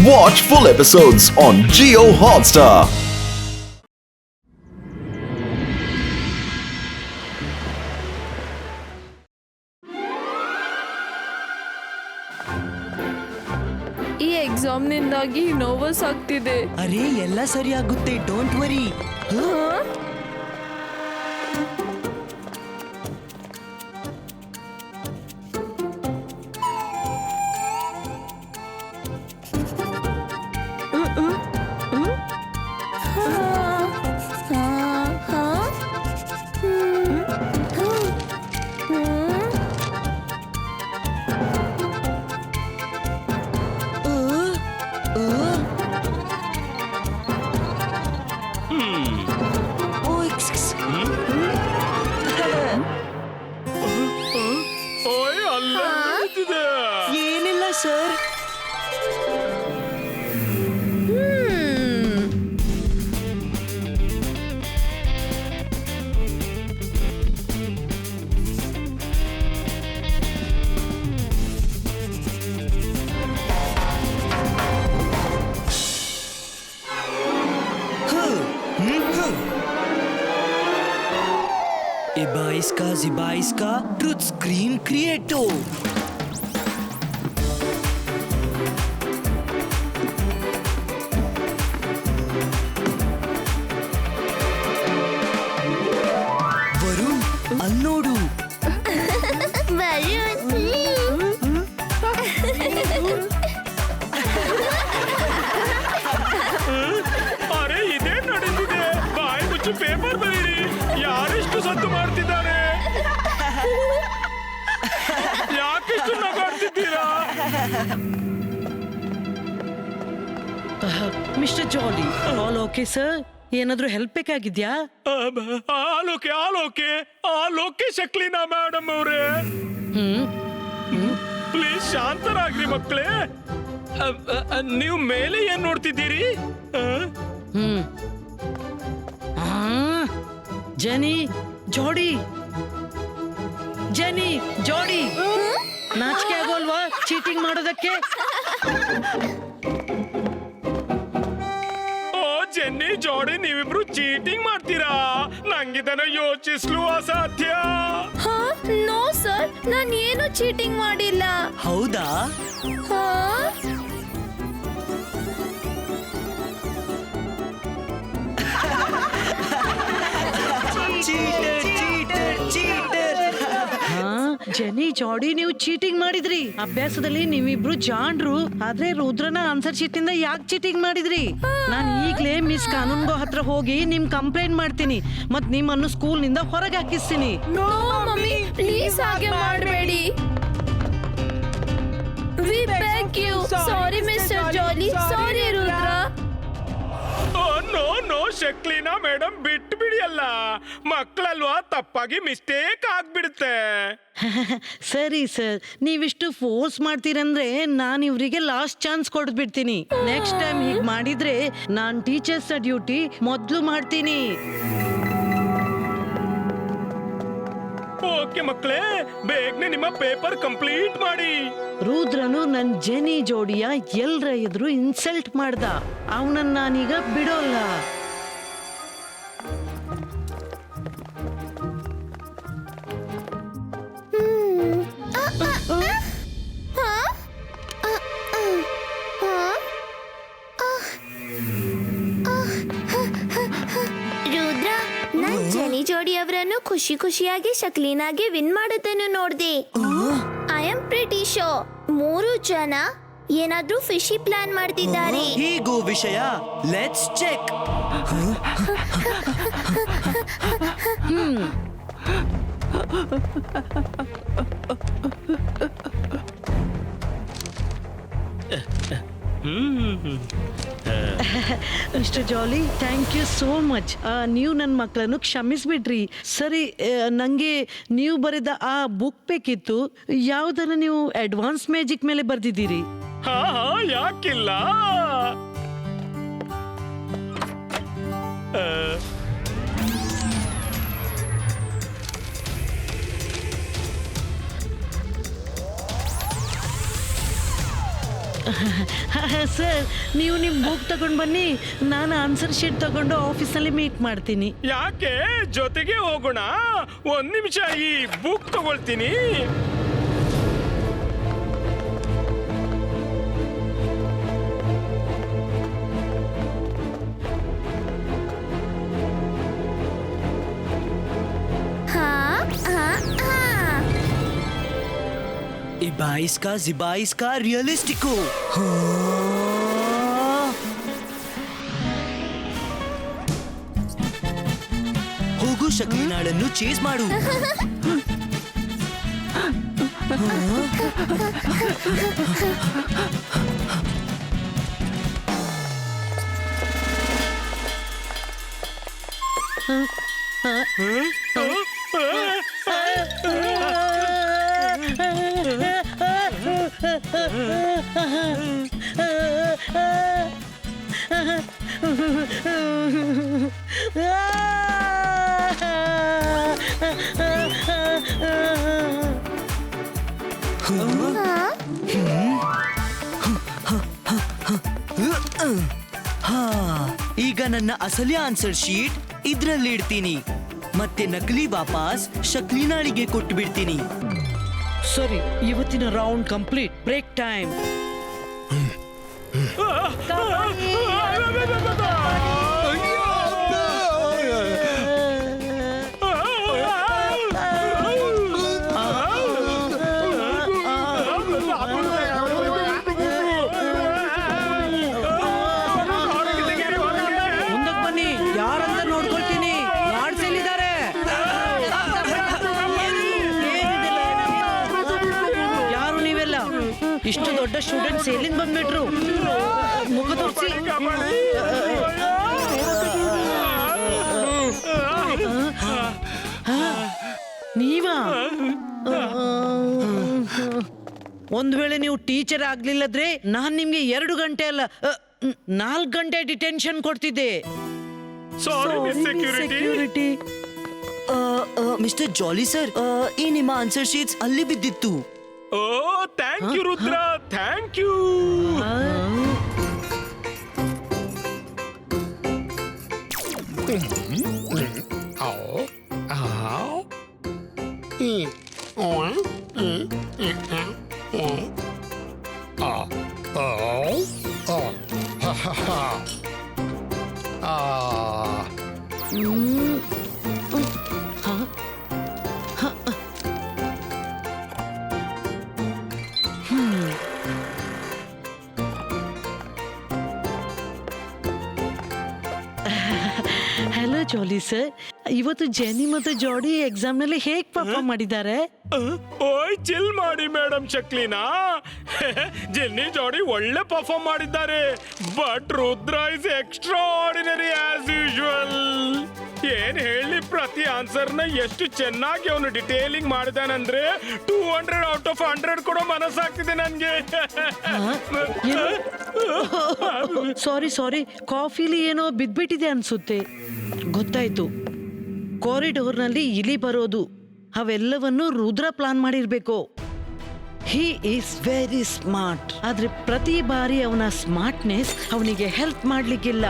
Watch full episodes on Jio Hotstar. ಈ ಎಕ್ಸಾಮ್ನಿಂದಾಗಿ ನೋವಸ್ ಆಗ್ತಿದೆ. ಅರೆ ಎಲ್ಲ ಸರಿಯಾಗುತ್ತೆ, ಡೋಂಟ್ ವರಿ. ಏನಿಲ್ಲ sir. Ziba iska truth screen creator. Varun ಅಲ್ಲಿ ನೋಡು. ಅರೆ ಇದೇ ನಡೆದಿದೆ. ಬಾಯಿ ಮುಚ್ಚು ಪೇಪರ್ ಬರೀರಿ. ಯಾರೆಷ್ಟು ಸದ್ದು ಮಾಡ್ತಿದ್ದಾರೆ? ಯಾಕೆಷ್ಟು ನಗಾಡ್ತಿದ್ದೀರಾ? ಮಿಸ್ಟರ್ ಜಾಲಿ, ಆಲ್ ಓಕೆ ಸರ್? ಏನಾದ್ರೂ ಹೆಲ್ಪ್ ಬೇಕಾಗಿದ್ಯಾ? ಆಲೋಕೆ ಶಕ್ಲಿನಾ ಮೇಡಮ್ ಅವರೇ, ಪ್ಲೀಸ್ ಶಾಂತರಾಗ್ರಿ ಮಕ್ಕಳೇ. ನೀವು ಮೇಲೆ ಏನ್ ನೋಡ್ತಿದ್ದೀರಿ? ಜನಿ ಜೋಡಿ, ಜನಿ ಜೋಡಿ, ನಾಚಿಕೆ ಆಗೋಲ್ವಾ ಚೀಟಿಂಗ್ ಮಾಡೋದಕ್ಕೆ? ಓ ಜೆನ್ನಿ ಜೋಡಿ, ನೀವಿಬ್ರು ಚೀಟಿಂಗ್ ಮಾಡ್ತೀರಾ? ನಂಗಿದನ್ನ ಯೋಚಿಸ್ಲು ಅಸಾಧ್ಯ. ನೋ ಸರ್, ನಾನು ಏನು ಚೀಟಿಂಗ್ ಮಾಡಿಲ್ಲ. ಹೌದಾ? ಜನಿ ಜಾಡಿ, ನೀವು ಚೀಟಿಂಗ್ ಮಾಡಿದ್ರಿ. ಅಭ್ಯಾಸದಲ್ಲಿ ನೀವಿಬ್ರು ಜಾಣ್ರು, ಆದ್ರೆ ರುದ್ರನ ಆನ್ಸರ್ ಶೀಟ್ ಇಂದ ಯಾಕೆ ಚೀಟಿಂಗ್ ಮಾಡಿದ್ರಿ? ನಾನು ಈಗ್ಲೇ ಮಿಸ್ ಕಾನೂನ್ಗೋ ಹತ್ರ ಹೋಗಿ ನಿಮ್ ಕಂಪ್ಲೇಂಟ್ ಮಾಡ್ತೀನಿ, ಮತ್ ನಿಮ್ಮನ್ನು ಸ್ಕೂಲ್ ನಿಂದ ಹೊರಗೆ ಹಾಕಿಸ್ತೀನಿ. ನೋ ಮಮ್ಮಿ, ಪ್ಲೀಸ್ ಹಾಗೆ ಮಾಡಬೇಡಿ. We beg you. Sorry mister Jolly, sorry Rudra. No Shaklina madam, ಬಿಟ್ಟು ಬಿಡಿ. ಅಲ್ಲ ಮಕ್ಕಳಲ್ವಾ, ತಪ್ಪಾಗಿ ಮಿಸ್ಟೇಕ್ ಆಗ್ಬಿಡುತ್ತೆ. ಸರಿ ಸರ್, ನೀವಿಷ್ಟು ಫೋರ್ಸ್ ಮಾಡ್ತೀರಂದ್ರೆ ನಾನು ಇವ್ರಿಗೆ ಲಾಸ್ಟ್ ಚಾನ್ಸ್ ಕೊಡ್ಬಿಡ್ತೀನಿ. ನೆಕ್ಸ್ಟ್ ಟೈಮ್ ಹೀಗ್ ಮಾಡಿದ್ರೆ ನಾನ್ ಟೀಚರ್ಸ್ ಡ್ಯೂಟಿ ಮೊದ್ಲು ಮಾಡ್ತೀನಿ. ಓಕೆ ಮಕ್ಕಳೇ, ಬೇಗನೆ ನಿಮ್ಮ ಪೇಪರ್ ಕಂಪ್ಲೀಟ್ ಮಾಡಿ. ರುದ್ರನು ನನ್ ಜೆನಿ ಜೋಡಿಯ ಎಲ್ರ ಎದುರು ಇನ್ಸಲ್ಟ್ ಮಾಡ್ದ. ಅವನನ್ನ ನಾನೀಗ ಬಿಡೋಲ್ಲ. ರುದ್ರ, ನಾನ್ ಜನಿ ಜೋಡಿ ಅವರನ್ನು ಖುಷಿ ಖುಷಿಯಾಗಿ ಶಕ್ಲೀನಾಗೆ ವಿನ್ ಮಾಡೋದನ್ನು ನೋಡ್ದೆ. ಐ ಆಮ್ ಪ್ರಿಟಿ ಶೋರ್ 3 ಜನ ಏನಾದ್ರೂ ಫಿಶಿ ಪ್ಲಾನ್ ಮಾಡ್ತಿದ್ದಾರೆ. ಹೀಗೂ ವಿಷಯ, let's check. Mister Jolly, thank you so much. ನೀವು ನನ್ನ ಮಕ್ಕಳನ್ನು ಕ್ಷಮಿಸ್ಬಿಡ್ರಿ. ಸರಿ, ನನಗೆ ನೀವು ಬರೆದ ಆ ಬುಕ್ ಬೇಕಿತ್ತು. ಯಾವುದನ್ನು ನೀವು ಅಡ್ವಾನ್ಸ್ ಮ್ಯಾಜಿಕ್ ಮೇಲೆ ಬರ್ದಿದ್ದೀರಿ? ಯಾಕಿಲ್ಲ. ಸರ್ ನೀವು ನಿಮ್ಮ ಬುಕ್ ತಗೊಂಡು ಬನ್ನಿ, ನಾನು ಆನ್ಸರ್ ಶೀಟ್ ತಗೊಂಡು ಆಫೀಸಲ್ಲಿ ಮೀಟ್ ಮಾಡ್ತೀನಿ. ಯಾಕೆ ಜೊತೆಗೆ ಹೋಗೋಣ? ಒಂದ್ ನಿಮಿಷ ಈ ಬುಕ್ ತಗೊಳ್ತೀನಿ. इबाइस का जिबाइस का रियलिस्टिको. ಹೋಗು ಶಕ್ತಿನಾಳನ್ನು ಚೇಸ್ ಮಾಡು. ಈಗ ನನ್ನ ಅಸಲಿ ಆನ್ಸರ್ ಶೀಟ್ ಇದ್ರಲ್ಲಿ ಇಡ್ತೀನಿ, ಮತ್ತೆ ನಕಲಿ ವಾಪಸ್ ಶಕ್ಲಿನಾಳಿಗೆ ಕೊಟ್ಟು ಬಿಡ್ತೀನಿ. ಸರಿ, ಇವತ್ತಿನ ರೌಂಡ್ ಕಂಪ್ಲೀಟ್. Break time. ಮುಂದಕ್ಕೆ ಬನ್ನಿ, ಯಾರಂತ ನೋಡ್ಕೊಳ್ತೀನಿ. ಗಾರ್ಡ್ಸ್ ಎಲ್ಲಿದ್ದಾರೆ? ಯಾರು ನೀವೆಲ್ಲ? ಇಷ್ಟು ದೊಡ್ಡ ಸ್ಟೂಡೆಂಟ್ಸ್ ಎಲ್ಲಿಂದ ಬಂದ್ಬಿಟ್ರು? ಮುಖ ತೋರಿಸಿ. ನೀವಾ? ಒಂದ್ ವೇಳೆ ನೀವು ಟೀಚರ್ ಆಗ್ಲಿಲ್ಲದ್ರೆ ನಾನ್ ನಿಮ್ಗೆ 2 ಗಂಟೆ ಅಲ್ಲ 4 ಗಂಟೆ ಡಿಟೆನ್ಷನ್ ಕೊಡ್ತಿದ್ದೆ. ಸೆಕ್ಯೂರಿಟಿ. ಮಿಸ್ಟರ್ ಜಾಲಿ ಸರ್, ಈ ನಿಮ್ಮ ಆನ್ಸರ್ ಶೀಟ್ಸ್ ಅಲ್ಲಿ ಬಿದ್ದಿತ್ತು. Oh, thank you Rudra, thank you. Hello Jolly sir, ಇವತ್ತು ಜೆನಿ ಮತ್ತು ಜಾಡಿ ಎಕ್ಸಾಮ್ ನಲ್ಲಿ ಹೇಗ್ ಪರ್ಫಾರ್ಮ್ ಮಾಡಿದ್ದಾರೆ? ಓಯ್ ಚಿಲ್ ಮಾಡಿ ಮೇಡಮ್ ಶಕ್ಲಿನಾ. ಜೆನ್ನಿ ಜೋಡಿ ಒಳ್ಳೆ ಪರ್ಫಾರ್ಮ್ ಮಾಡಿದ್ದಾರೆ, but Rudra is extra ordinary as usual. ಏನ್ ಹೇಳಿ, ಪ್ರತಿ ಆನ್ಸರ್ ನ ಎಷ್ಟು ಚೆನ್ನಾಗಿ ಅವನು ಡಿಟೇಲಿಂಗ್ ಮಾಡಿದಾನಂದ್ರೆ 200 ಔಟ್ ಆಫ್ 100 ಕೊಡೋ ಮನಸ್ಸಾಗ್ತಿದೆ ನನ್ಗೆ. ಸಾರಿ, ಕಾಫಿಲಿ ಏನೋ ಬಿದ್ಬಿಟ್ಟಿದೆ ಅನ್ಸುತ್ತೆ. ಗೊತ್ತಾಯ್ತು, ಕಾರಿಡೋರ್ ನಲ್ಲಿ ಇಲಿ ಬರೋದು ಅವೆಲ್ಲವನ್ನು ರುದ್ರ ಪ್ಲಾನ್ ಮಾಡಿರ್ಬೇಕು. He is very smart. ಆದ್ರೆ ಪ್ರತಿ ಬಾರಿ ಅವನ ಸ್ಮಾರ್ಟ್ನೆಸ್ ಅವನಿಗೆ ಹೆಲ್ಪ್ ಮಾಡ್ಲಿಕ್ಕಿಲ್ಲ.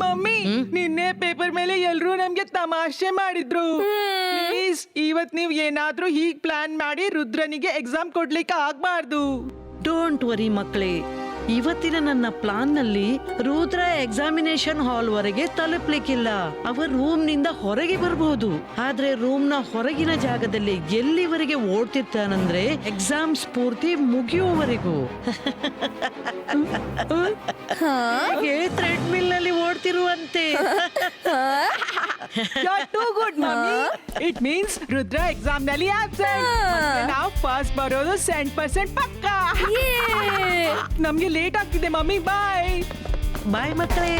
ಮಮ್ಮಿ, ನಿನ್ನೆ ಪೇಪರ್ ಮೇಲೆ ಎಲ್ರೂ ನಮ್ಗೆ ತಮಾಷೆ ಮಾಡಿದ್ರು. ಪ್ಲೀಸ್ ಇವತ್ ನೀವ್ ಏನಾದ್ರೂ ಹೀಗ್ ಪ್ಲಾನ್ ಮಾಡಿ ರುದ್ರನಿಗೆ ಎಕ್ಸಾಮ್ ಕೊಡ್ಲಿಕ್ಕೆ ಆಗ್ಬಾರ್ದು. ಡೋಂಟ್ ವರಿ ಮಕ್ಕಳೇ, ಇವತ್ತಿನ ನನ್ನ ಪ್ಲಾನ್ ನಲ್ಲಿ ರುದ್ರ ಎಕ್ಸಾಮಿನೇಷನ್ ಹಾಲ್ ವರೆಗೆ ತಲುಪ್ಲಿಕ್ಕಿಲ್ಲ. ಅವ ರೂಮ್ ನಿಂದ ಹೊರಗೆ ಬರಬಹುದು, ಆದ್ರೆ ರೂಮ್ ನ ಹೊರಗಿನ ಜಾಗದಲ್ಲಿ ಎಲ್ಲಿವರೆಗೆ ಓಡ್ತಿರ್ತಾನಂದ್ರೆ ಎಕ್ಸಾಮ್ಸ್ ಪೂರ್ತಿ ಮುಗಿಯುವವರೆಗೂ. ಥ್ರೆಡ್ ಮಿಲ್ ನಲ್ಲಿ ಓಡ್ತಿರುವಂತೆ. You're too good, mummy. It means Rudra exam ನಲ್ಲಿ absent. ನಾವು ಪಾಸ್ ಬರೋದು 100% ಪಕ್ಕ. ನಮ್ಗೆ ಲೇಟ್ ಆಗ್ತಿದೆ ಮಮ್ಮಿ, ಬಾಯ್. ಬಾಯ್ ಮಕ್ಕಳೇ.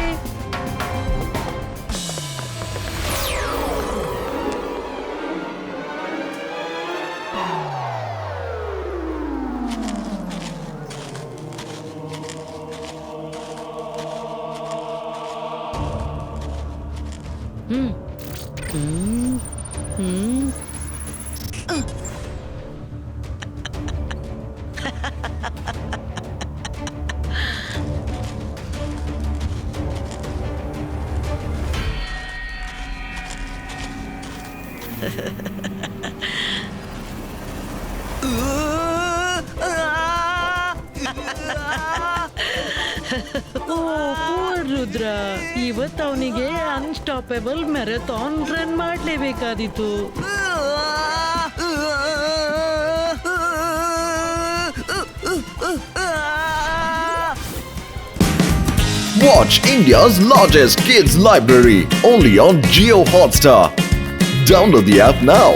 ಓ ಪೂರ್ ರುದ್ರ, ಇವತ್ತು ಅವನಿಗೆ ಅನ್ಸ್ಟಾಪೇಬಲ್ ಮ್ಯಾರಥಾನ್ ರನ್ ಮಾಡಲೇಬೇಕಾದಿತ್ತು. Watch India's largest kids library only on Jio Hotstar. Download the app now.